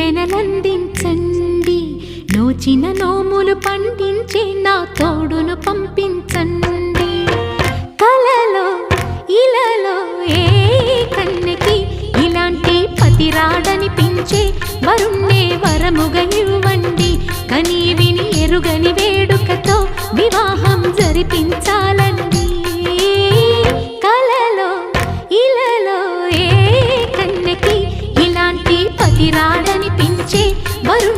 దీవెనలందించండి, నోచిన నోములు పండించే నా తోడును పంపించండి. కలలో ఇలలో ఏ కన్నెకి ఇలాంటి పతి రాడనిపించే వరుణ్ణే వరముగా ఇవ్వండి. కని విని ఎరుగని వేడుకతో వివాహం జరిపించాలండి. కలలో ఇలలో ఏ కన్నెకి ఇలాంటి పతి రాడనిపించే వరుణ్